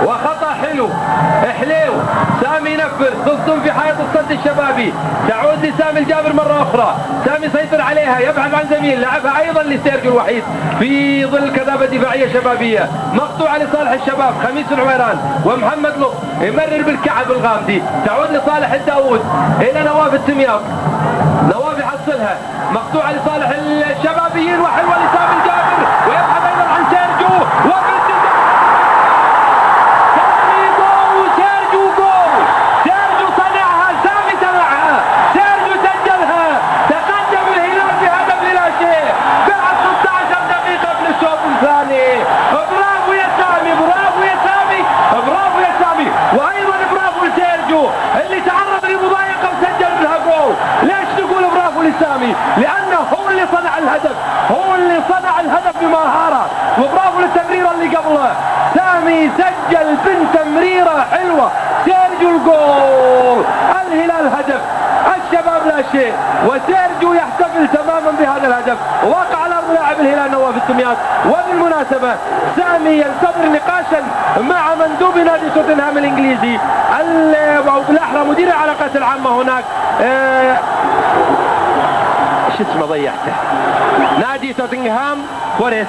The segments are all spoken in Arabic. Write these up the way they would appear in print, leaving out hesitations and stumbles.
وخطأ حلو حليو. سامي ينفذ تصدم في حائط الصد الشبابي، تعود لسامي الجابر مرة أخرى. سامي يسيطر عليها، يبحث عن زميل، لعبها أيضا لسيرجيو الوحيد في ظل كثافة دفاعية شبابية مقطوعة لصالح الشباب. خميس العويران ومحمد لطف يمرر بالكعب الغامدي، تعود لصالح الداوود إلى نواف التمياط. نواف يحصلها مقطوعة لصالح الشبابيين وحلوة لسامي الجابر، ويبحث أيضا عن سيرجيو سامي، لأنه هو اللي صنع الهدف، هو اللي صنع الهدف بمهارة، وبرافو للتمريرة اللي قبله. سامي سجل تمريرة حلوة، سيرجيو الجول، الهلال هدف، الشباب لا شيء، وسيرجيو يحتفل تماما بهذا الهدف. وقع على أرض لاعب الهلال نواف التمياط. وبالمناسبة سامي ينتظر نقاشا مع مندوب نادي توتنهام الإنجليزي، أو بالأحرى مدير العلاقات العامة هناك، شو اسمه ضيعته، نادي توتنهام فورست،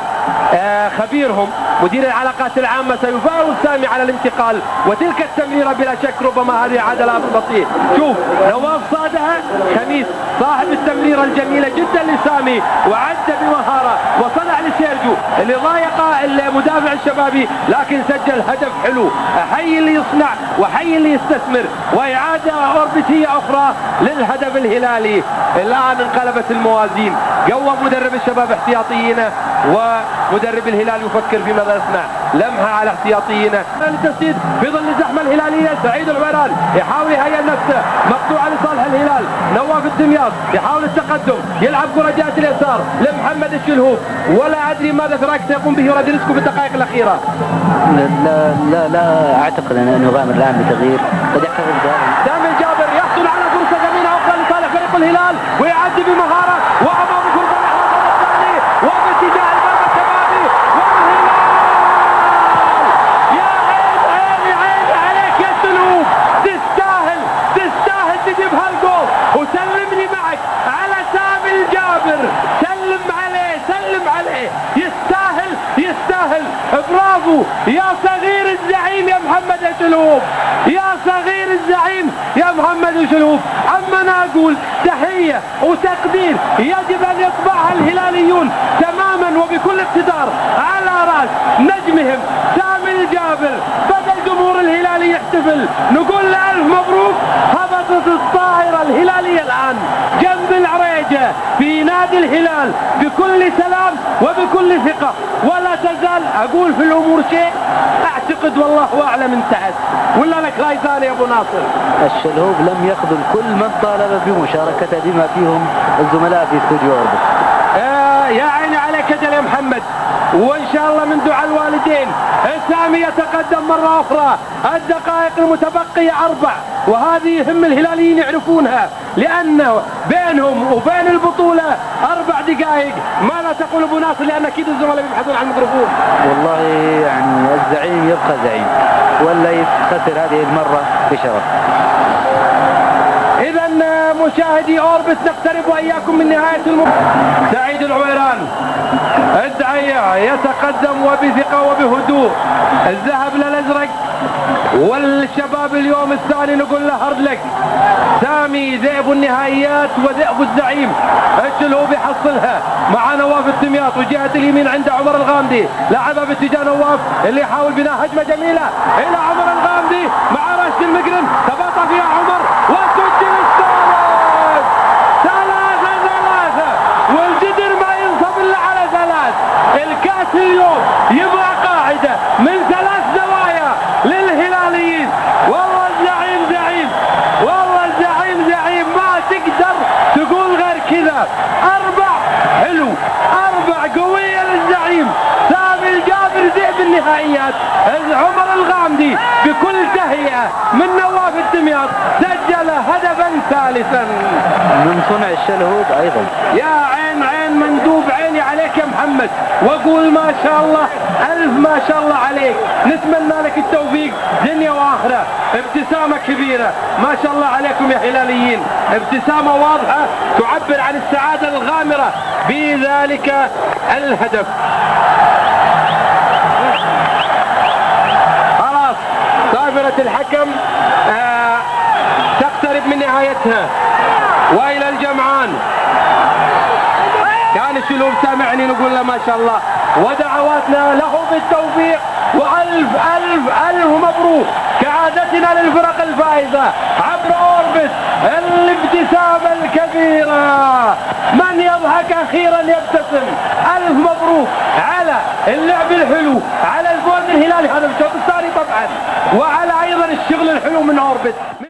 خبيرهم مدير العلاقات العامة سيفاوض سامي على الانتقال. وتلك التمريرة بلا شك ربما هذه عادة بطيء. شوف نواف صادها، خميس صاحب التمريرة الجميلة جدا لسامي، وعد بمهارة وصنع لسيرجيو اللي ضايق المدافع الشبابي، لكن سجل هدف حلو. حي اللي يصنع وحي اللي يستثمر، وإعادة أوربتية أخرى للهدف الهلالي. الآن انقلبت الموازين، قوى مدرب الشباب احتياطيينه، ومدرب الهلال يفكر في ماذا يصنع. لمحة على احتياطيينه للتسديد في ظل الزحمة الهلالية. سعيد العويران يحاول يهيئ نفسه، مقطوعة لصالح الهلال. نواف الدمياط يحاول التقدم، يلعب كرة جهة اليسار لمحمد الشلهوب، ولا أدري ماذا فراك سيقوم به راديلسكو في الدقائق الأخيرة. لا أعتقد أنه يغامر الآن بتغيير، قد يحتفل بذلك. سامي الجابر يحصل على فرصة جميلة أخرى لصالح فريق الهلال، ويعدي بمهارة، وأمام فرصة الإحراز الثاني، وباتجاه الباب الشبابي، والهلال. يا عين عليك يا شلهوب، تستاهل تجيبها الجول. وسلمني معك على سامي الجابر، سلم عليه، يستاهل. برافو يا صغير الزعيم يا محمد الشلهوب، يا صغير الزعيم يا محمد الشلهوب. عمنا أقول تحية وتقدير يجب أن يطبعها الهلاليون تماما وبكل اقتدار على رأس نجمهم سامي الجابر. بدأ الجمهور الهلالي يحتفل، نقول له ألف مبروك. هبطت الطائرة الهلالية الآن جنب العريجة في نادي الهلال بكل سلام وبكل ثقة، ولا تزال أقول في الأمور شيء، أعتقد والله أعلم انتهت. ولا لك رأي ثاني يا أبو ناصر؟ الشلهوب لم يخذل كل من طالب بمشاركته بما فيهم الزملاء في استوديو أوربت. يا عيني عليك أجل يا محمد، وإن شاء الله من دعاء الوالدين سامي يتقدم مرة أخرى. الدقائق المتبقية 4، وهذه يهم الهلاليين يعرفونها، لأنه بينهم وبين البطولة 4 دقائق. ماذا تقول أبو ناصر؟ لأن أكيد الزملاء يبحثون عن الميكروفون. والله يعني الزعيم يبقى زعيم، ولا يخسر هذه المرة بشرف. إذا مشاهدي أوربت نقترب وإياكم من نهاية سعيد العويران الدعية يتقدم وبثقة وبهدوء. الذهب للأزرق، والشباب اليوم الثاني نقول له هارد لك. سامي ذئب النهائيات وذئب الزعيم. الشلهوب يحصلها مع نواف الدمياط، وجهة اليمين عند عمر الغامدي، لعبها باتجاه نواف اللي يحاول بناء هجمة جميلة إلى عمر الغامدي مع راشد المقرن، تباطأ فيها عمر وسجل الثالث. 3-3، والجدر ما ينصب إلا على 3. الكاس اليوم يبقى قاعدة من 3 زوايا للهلاليين. والله الزعيم زعيم، والله الزعيم زعيم، ما تقدر تقول غير كذا. 4 حلو، 4 قوية للزعيم سامي الجابر ذئب النهائيات. عمر الغامدي بكل تهيئة من نواف الدمياط سجل هدفا ثالثا من صنع الشلهوب أيضا. يا عين مندوب، عيني عليك يا محمد. محمد واقول ما شاء الله، الف ما شاء الله عليك، نتمنى لك التوفيق دنيا واخره. ابتسامه كبيره ما شاء الله عليكم يا هلاليين، ابتسامه واضحه تعبر عن السعاده الغامره بذلك الهدف. خلاص كاميرا الحكم تقترب من نهايتها، والى الجمعان. كان الشلوب سامعني نقول له ما شاء الله، ودعواتنا له بالتوفيق، والف الف الف مبروك كعادتنا للفرق الفائزة عبر اوربت. الابتسامة الكبيرة، من يضحك اخيرا يبتسم. الف مبروك على اللعب الحلو، على الفوز الهلالي هذا الشوط الثاني طبعا، وعلى ايضا الشغل الحلو من اوربت.